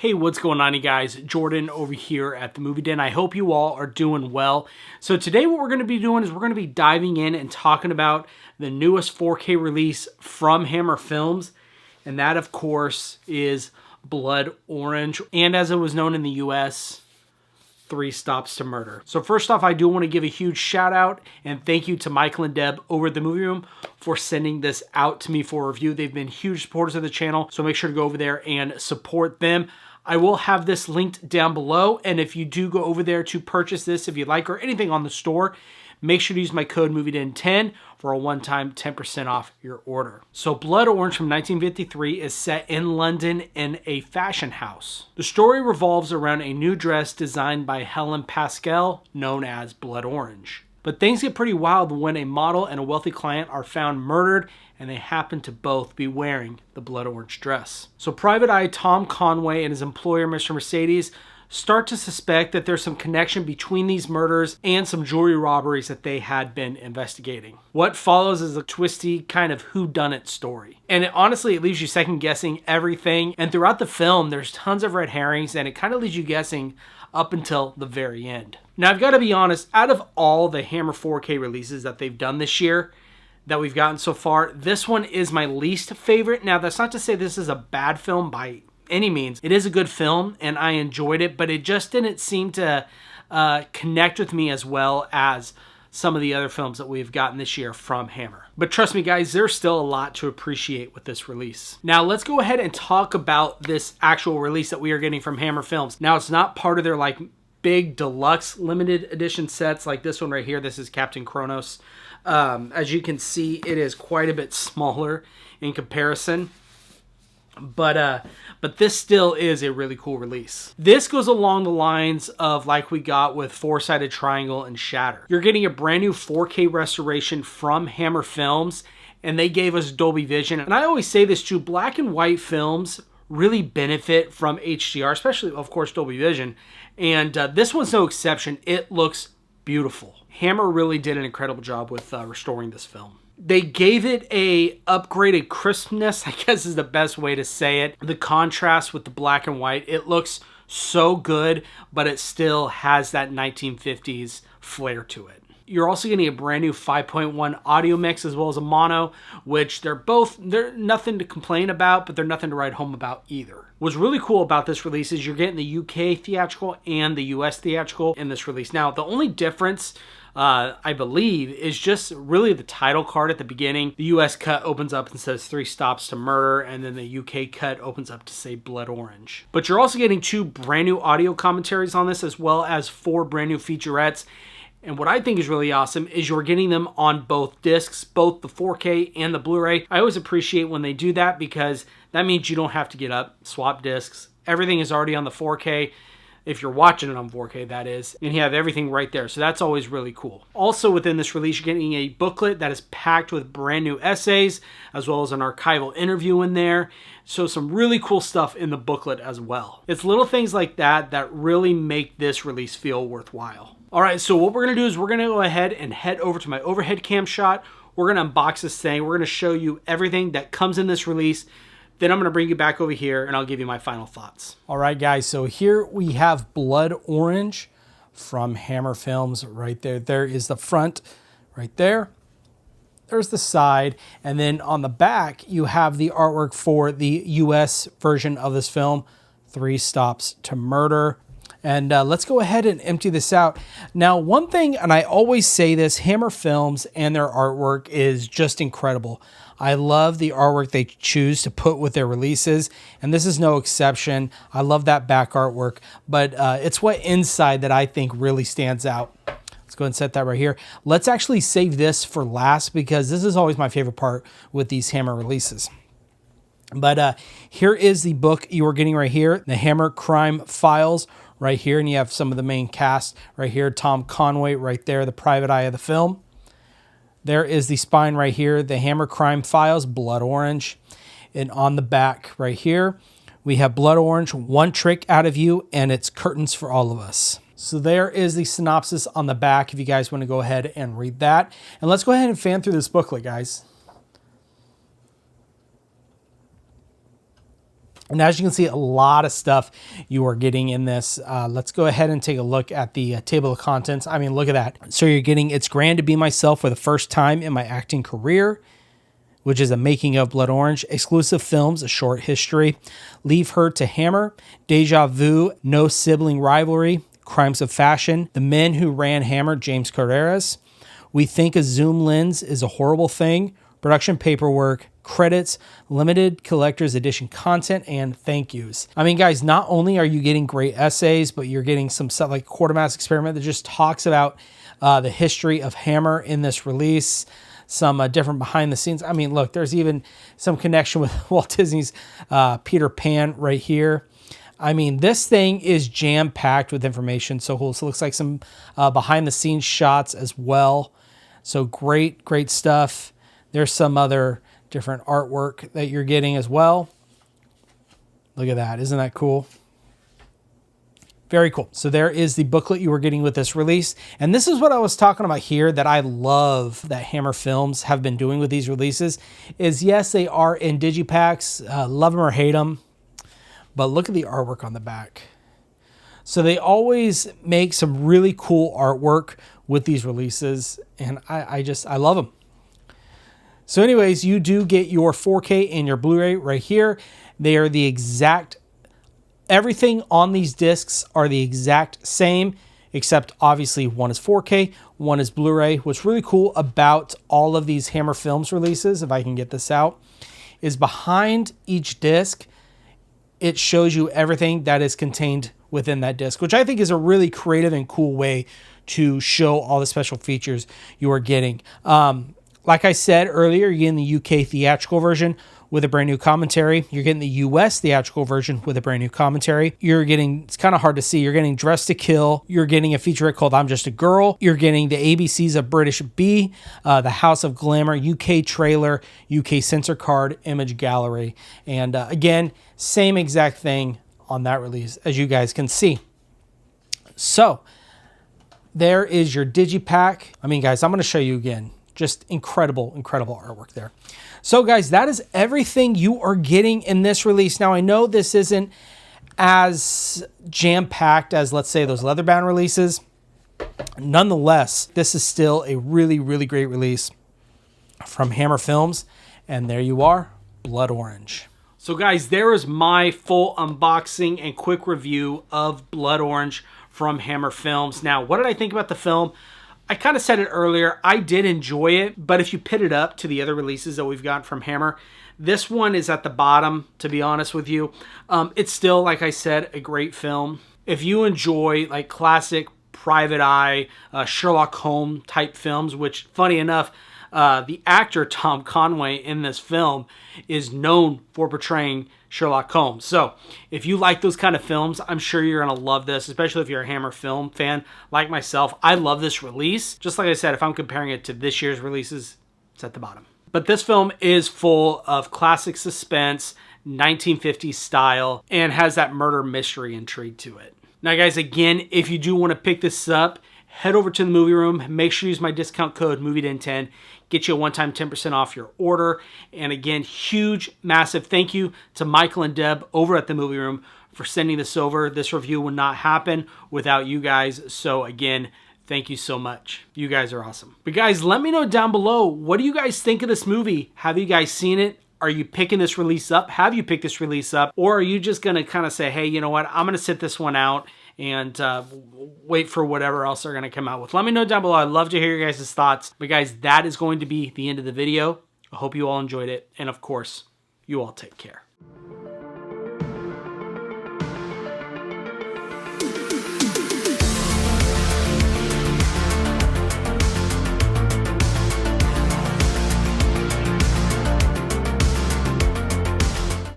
Hey, what's going on, you guys? Jordan over here at the Movie Den. I hope you all are doing well. So today what we're going to be doing is we're going to be diving in and talking about the newest 4K release from Hammer Films. And that, of course, is Blood Orange. And as it was known in the US, 3 Stops to Murder. So first off, I do want to give a huge shout out and thank you to Michael and Deb over at the Movie Room for sending this out to me for review. They've been huge supporters of the channel, so make sure to go over there and support them. I will have this linked down below, and if you do go over there to purchase this, if you like, or anything on the store, make sure to use my code MovieDen10 for a one-time 10% off your order. So Blood Orange from 1953 is set in London in a fashion house. The story revolves around a new dress designed by Helen Pascal, known as Blood Orange. But things get pretty wild when a model and a wealthy client are found murdered, and they happen to both be wearing the blood orange dress. So Private Eye Tom Conway and his employer, Mr. Mercedes, start to suspect that there's some connection between these murders and some jewelry robberies that they had been investigating. What follows is a twisty kind of whodunit story. And honestly, it leaves you second guessing everything. And throughout the film, there's tons of red herrings, and it kind of leaves you guessing up until the very end. Now, I've got to be honest, out of all the Hammer 4K releases that they've done this year, that we've gotten so far, this one is my least favorite. Now, that's not to say this is a bad film by any means. It is a good film, and I enjoyed it, but it just didn't seem to connect with me as well as some of the other films that we've gotten this year from Hammer. But trust me, guys, there's still a lot to appreciate with this release. Now, let's go ahead and talk about this actual release that we are getting from Hammer Films. Now, it's not part of their big deluxe limited edition sets like this one right here. This is Captain Kronos. As you can see, it is quite a bit smaller in comparison. But this still is a really cool release. This goes along the lines of like we got with Four-Sided Triangle and Shatter. You're getting a brand new 4K restoration from Hammer Films, and they gave us Dolby Vision. And I always say this too, black and white films really benefit from HDR, especially, of course, Dolby Vision. And this one's no exception. It looks beautiful. Hammer really did an incredible job with restoring this film. They gave it a upgraded crispness, I guess is the best way to say it. The contrast with the black and white, it looks so good, but it still has that 1950s flair to it. You're also getting a brand new 5.1 audio mix as well as a mono, which they're nothing to complain about, but they're nothing to write home about either. What's really cool about this release is you're getting the UK theatrical and the US theatrical in this release. Now, the only difference, I believe, is just really the title card at the beginning. The US cut opens up and says 3 Stops to Murder, and then the UK cut opens up to say Blood Orange. But you're also getting 2 brand new audio commentaries on this, as well as 4 brand new featurettes. And what I think is really awesome is you're getting them on both discs, both the 4K and the Blu-ray. I always appreciate when they do that because that means you don't have to get up, swap discs. Everything is already on the 4K. If you're watching it on 4K, that is, and you have everything right there. So that's always really cool. Also within this release, you're getting a booklet that is packed with brand new essays, as well as an archival interview in there. So some really cool stuff in the booklet as well. It's little things like that that really make this release feel worthwhile. All right, so what we're gonna do is we're gonna go ahead and head over to my overhead cam shot. We're gonna unbox this thing. We're gonna show you everything that comes in this release. Then I'm going to bring you back over here and I'll give you my final thoughts. All right, guys, so here we have Blood Orange from Hammer Films right there. There is the front right there. There's the side. And then on the back, you have the artwork for the US version of this film, 3 Stops to Murder. And let's go ahead and empty this out. Now, one thing, and I always say this, Hammer Films and their artwork is just incredible. I love the artwork they choose to put with their releases, and this is no exception. I love that back artwork, but it's what inside that I think really stands out. Let's go ahead and set that right here. Let's actually save this for last because this is always my favorite part with these Hammer releases. But here is the book you are getting right here, the Hammer Crime Files right here, and you have some of the main cast right here, Tom Conway right there, the private eye of the film. There is the spine right here, the Hammer Crime Files, Blood Orange. And on the back right here, we have Blood Orange, One Trick Out of You, and it's Curtains for All of Us. So there is the synopsis on the back if you guys want to go ahead and read that. And let's go ahead and fan through this booklet, guys. And as you can see, a lot of stuff you are getting in this. Let's go ahead and take a look at the table of contents. I mean, look at that. So you're getting It's Grand to Be Myself for the First Time in My Acting Career, which is a making of Blood Orange, exclusive films, a short history, Leave Her to Hammer, Deja Vu, No Sibling Rivalry, Crimes of Fashion, The Men Who Ran Hammer, James Carreras, We Think a Zoom Lens is a Horrible Thing, production paperwork, credits, limited collector's edition content, and thank yous. I mean, guys, not only are you getting great essays, but you're getting some stuff like Quartermass Experiment that just talks about the history of Hammer in this release, some different behind the scenes. I mean, look, there's even some connection with Walt Disney's Peter Pan right here. I mean, this thing is jam-packed with information. So cool. So it looks like some behind the scenes shots as well. So great, great stuff. There's some other different artwork that you're getting as well. Look at that. Isn't that cool? Very cool. So there is the booklet you were getting with this release. And this is what I was talking about here that I love that Hammer Films have been doing with these releases is, yes, they are in digipacks. Love them or hate them. But look at the artwork on the back. So they always make some really cool artwork with these releases. And I love them. So anyways, you do get your 4K and your Blu-ray right here. They are the exact, everything on these discs are the exact same, except obviously one is 4K, one is Blu-ray. What's really cool about all of these Hammer Films releases, if I can get this out, is behind each disc, it shows you everything that is contained within that disc, which I think is a really creative and cool way to show all the special features you are getting. Like I said earlier, you're getting the UK theatrical version with a brand new commentary. You're getting the US theatrical version with a brand new commentary. You're getting, it's kind of hard to see, you're getting Dressed to Kill. You're getting a featurette called I'm Just a Girl. You're getting the ABCs of British B, the House of Glamour, UK trailer, UK censor card, image gallery. And again, same exact thing on that release, as you guys can see. So there is your digipack. I mean, guys, I'm going to show you again. Just incredible, incredible artwork there. So guys, that is everything you are getting in this release. Now, I know this isn't as jam-packed as, let's say, those leather-bound releases. Nonetheless, this is still a really, really great release from Hammer Films. And there you are, Blood Orange. So guys, there is my full unboxing and quick review of Blood Orange from Hammer Films. Now, what did I think about the film? I kind of said it earlier, I did enjoy it, but if you pit it up to the other releases that we've got from Hammer, this one is at the bottom, to be honest with you. It's still, like I said, a great film. If you enjoy like classic private eye, Sherlock Holmes type films, which, funny enough, the actor Tom Conway in this film is known for portraying Sherlock Holmes. So if you like those kind of films, I'm sure you're going to love this, especially if you're a Hammer Film fan like myself. I love this release. Just like I said, if I'm comparing it to this year's releases, it's at the bottom. But this film is full of classic suspense, 1950s style, and has that murder mystery intrigue to it. Now guys, again, if you do want to pick this up, head over to the movie room. Make sure you use my discount code MovieDen10. Get you a one-time 10% off your order. And again, huge, massive thank you to Michael and Deb over at the movie room for sending this over. This review would not happen without you guys. So again, thank you so much. You guys are awesome. But guys, let me know down below, what do you guys think of this movie? Have you guys seen it? Are you picking this release up? Have you picked this release up? Or are you just going to kind of say, hey, you know what? I'm going to sit this one out and wait for whatever else they're going to come out with. Let me know down below. I'd love to hear your guys' thoughts. But guys, that is going to be the end of the video. I hope you all enjoyed it. And of course, you all take care.